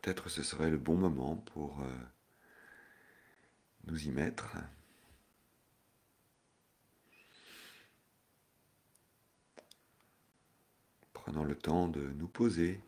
Peut-être ce serait le bon moment pour nous y mettre, prenant le temps de nous poser,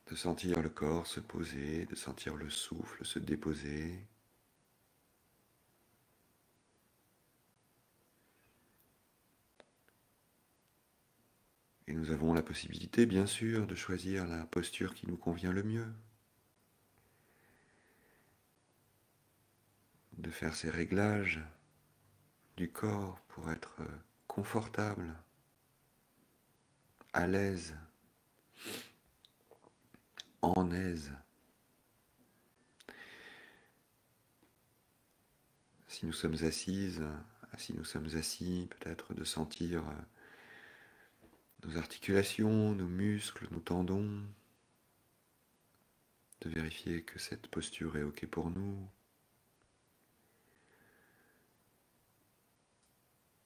de sentir le corps se poser, de sentir le souffle se déposer. Et nous avons la possibilité, bien sûr, de choisir la posture qui nous convient le mieux, de faire ces réglages du corps pour être confortable, à l'aise, en aise. Si nous sommes assises, si nous sommes assis, peut-être de sentir nos articulations, nos muscles, nos tendons, de vérifier que cette posture est OK pour nous.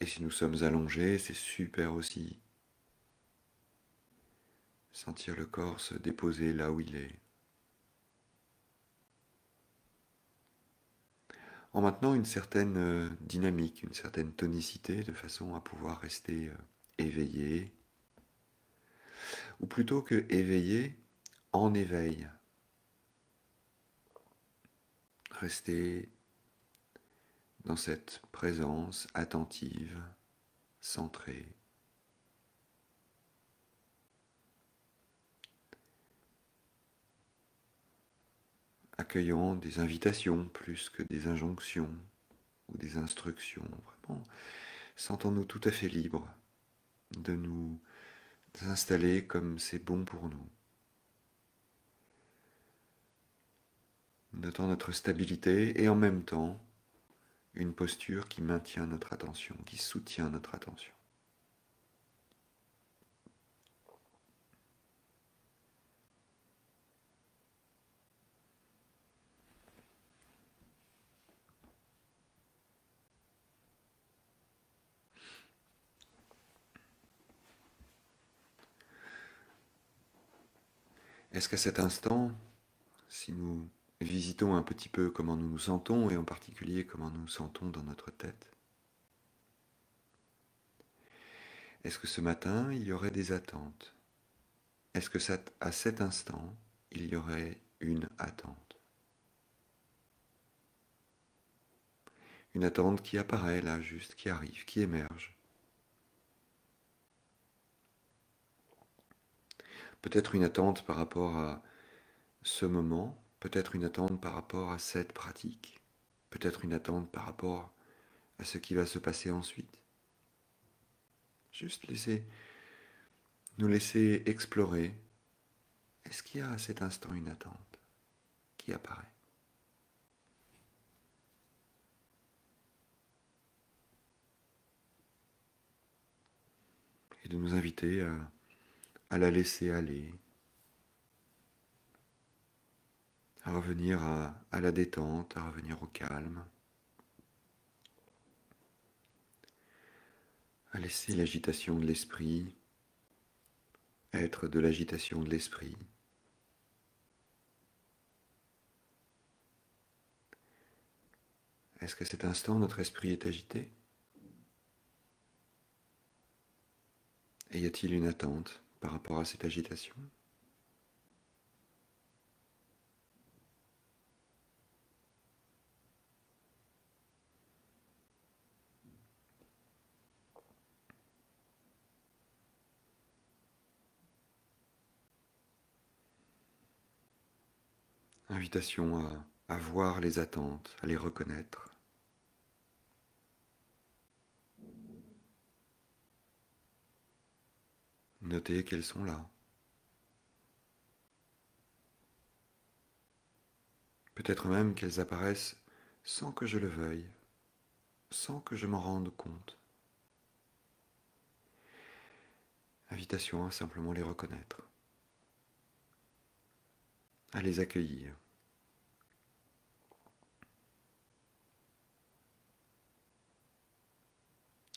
Et si nous sommes allongés, c'est super aussi. Sentir le corps se déposer là où il est. En maintenant une certaine dynamique, une certaine tonicité, de façon à pouvoir rester éveillé, ou plutôt que éveillé, en éveil. Rester dans cette présence attentive, centrée. Accueillant des invitations plus que des injonctions ou des instructions. Vraiment, sentons-nous tout à fait libres de nous installer comme c'est bon pour nous. Notant notre stabilité et en même temps une posture qui maintient notre attention, qui soutient notre attention. Est-ce qu'à cet instant, si nous visitons un petit peu comment nous nous sentons, et en particulier comment nous nous sentons dans notre tête, est-ce que ce matin, il y aurait des attentes? Est-ce que à cet instant, il y aurait une attente? Une attente qui apparaît là, juste, qui arrive, qui émerge. Peut-être une attente par rapport à ce moment, peut-être une attente par rapport à cette pratique, peut-être une attente par rapport à ce qui va se passer ensuite. Juste nous laisser explorer. Est-ce qu'il y a à cet instant une attente qui apparaît? Et de nous inviter à la laisser aller, à revenir à la détente, à revenir au calme, à laisser l'agitation de l'esprit être de l'agitation de l'esprit. Est-ce qu'à cet instant, notre esprit est agité? Et y a-t-il une attente par rapport à cette agitation? Invitation à voir les attentes, à les reconnaître. Notez qu'elles sont là. Peut-être même qu'elles apparaissent sans que je le veuille, sans que je m'en rende compte. Invitation à simplement les reconnaître, à les accueillir.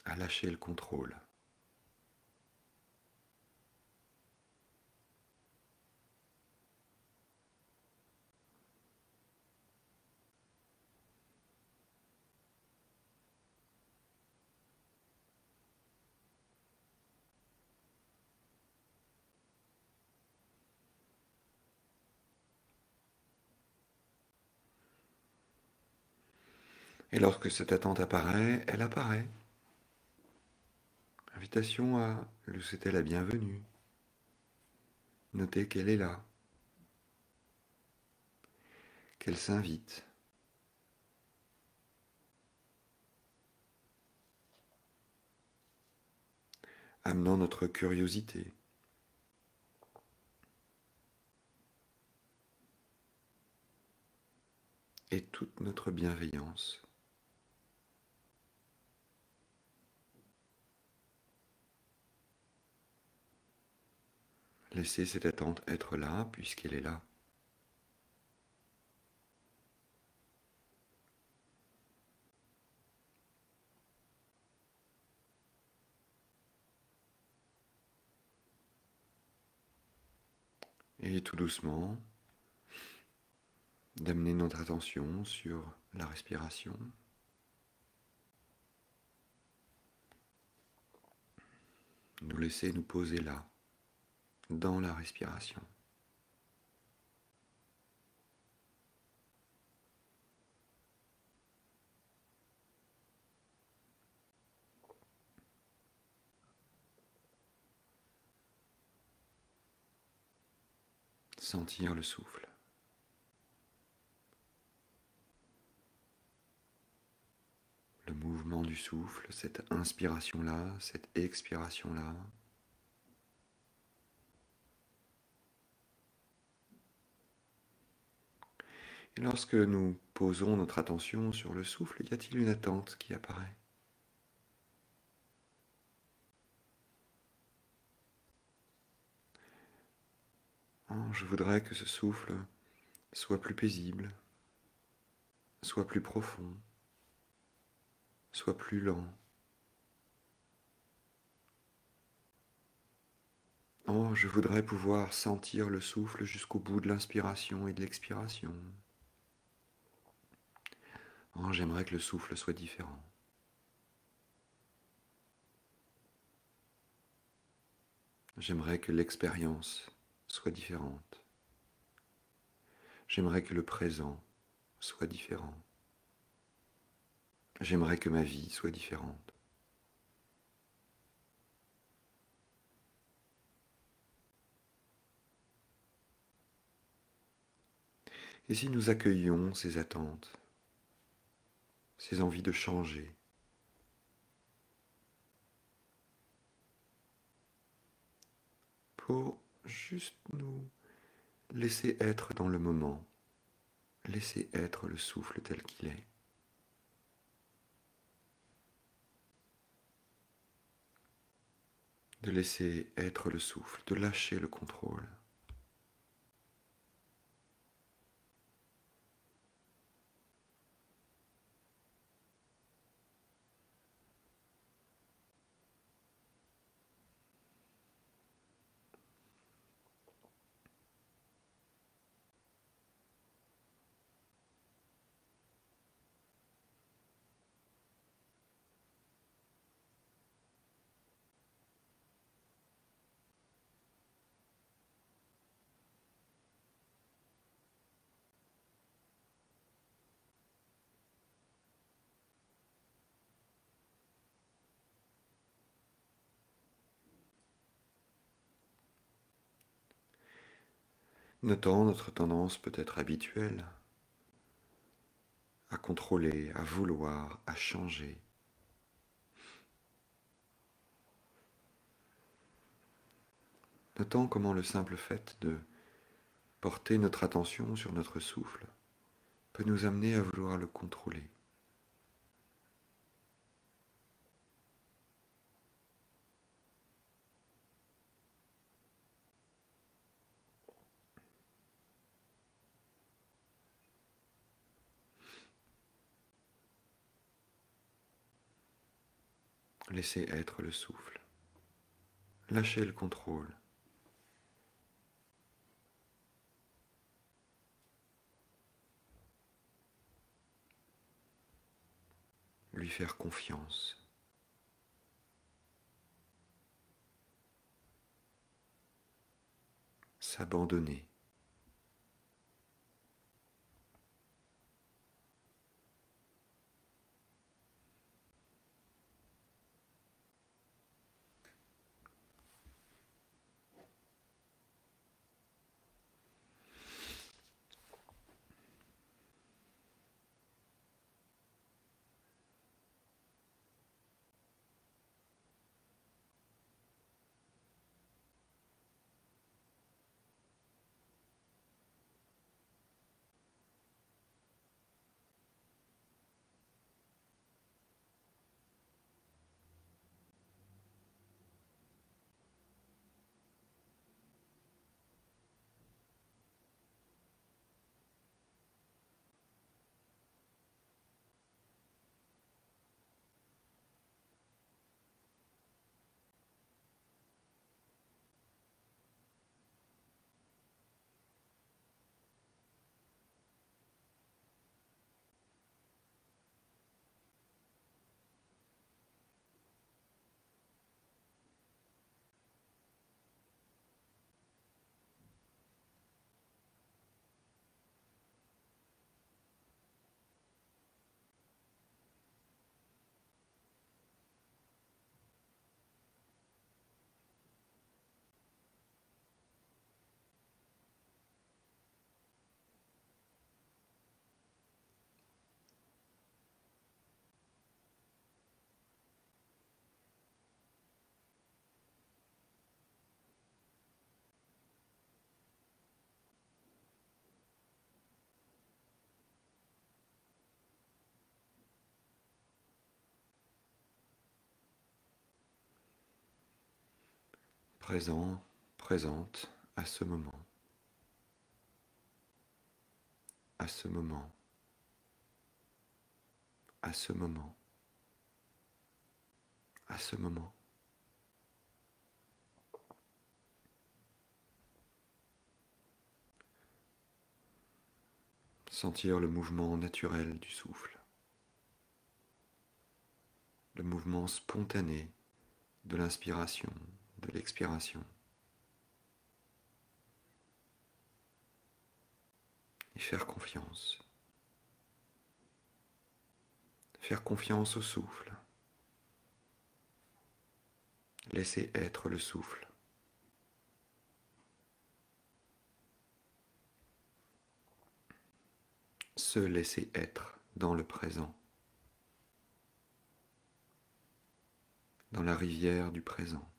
À lâcher le contrôle. Et lorsque cette attente apparaît, elle apparaît. Invitation à lui souhaiter la bienvenue. Notez qu'elle est là, qu'elle s'invite. Amenant notre curiosité. Et toute notre bienveillance. Laissez cette attente être là, puisqu'elle est là. Et tout doucement, d'amener notre attention sur la respiration. Nous laisser nous poser là, dans la respiration. Sentir le souffle. Le mouvement du souffle, cette inspiration-là, cette expiration-là. Et lorsque nous posons notre attention sur le souffle, y a-t-il une attente qui apparaît ? Oh, je voudrais que ce souffle soit plus paisible, soit plus profond, soit plus lent. Oh, je voudrais pouvoir sentir le souffle jusqu'au bout de l'inspiration et de l'expiration. Oh, j'aimerais que le souffle soit différent. J'aimerais que l'expérience soit différente. J'aimerais que le présent soit différent. J'aimerais que ma vie soit différente. Et si nous accueillions ces attentes, ces envies de changer, pour juste nous laisser être dans le moment, laisser être le souffle tel qu'il est. De laisser être le souffle, de lâcher le contrôle. Notant notre tendance peut-être habituelle à contrôler, à vouloir, à changer. Notant comment le simple fait de porter notre attention sur notre souffle peut nous amener à vouloir le contrôler. Laissez être le souffle. Lâchez le contrôle. Lui faire confiance. S'abandonner. Présent, présente à ce moment, à ce moment, à ce moment, à ce moment. Sentir le mouvement naturel du souffle, le mouvement spontané de l'inspiration, de l'expiration. Et faire confiance. Faire confiance au souffle. Laisser être le souffle. Se laisser être dans le présent. Dans la rivière du présent.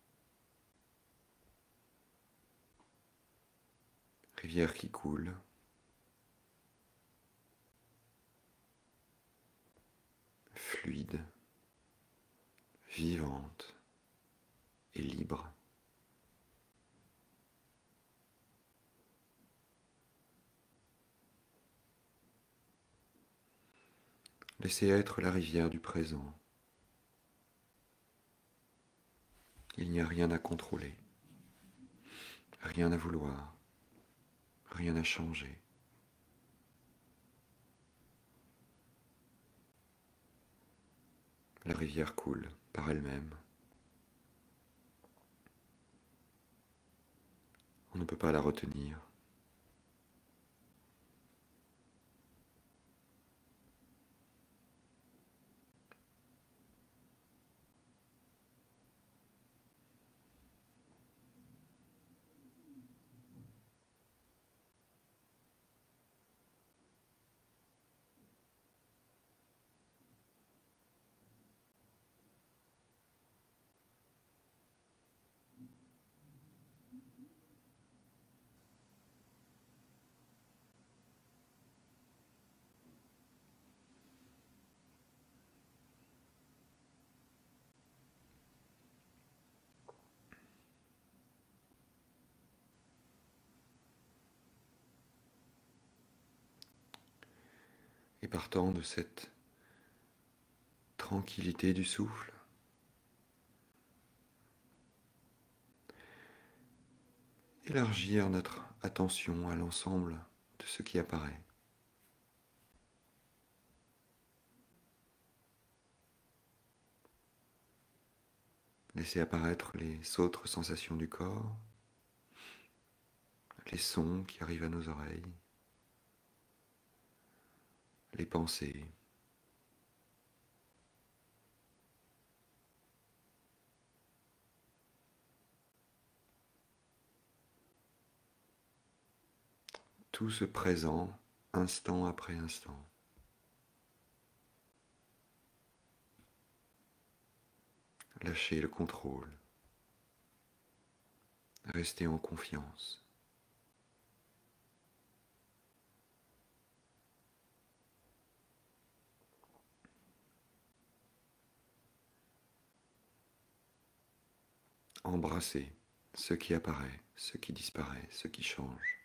Rivière qui coule. Fluide. Vivante. Et libre. Laissez être la rivière du présent. Il n'y a rien à contrôler, rien à vouloir, rien à changer. La rivière coule par elle-même. On ne peut pas la retenir. partant de cette tranquillité du souffle, élargir notre attention à l'ensemble de ce qui apparaît. Laisser apparaître les autres sensations du corps, les sons qui arrivent à nos oreilles, les pensées. Tout ce présent, instant après instant. Lâcher le contrôle. Rester en confiance. Embrasser ce qui apparaît, ce qui disparaît, ce qui change.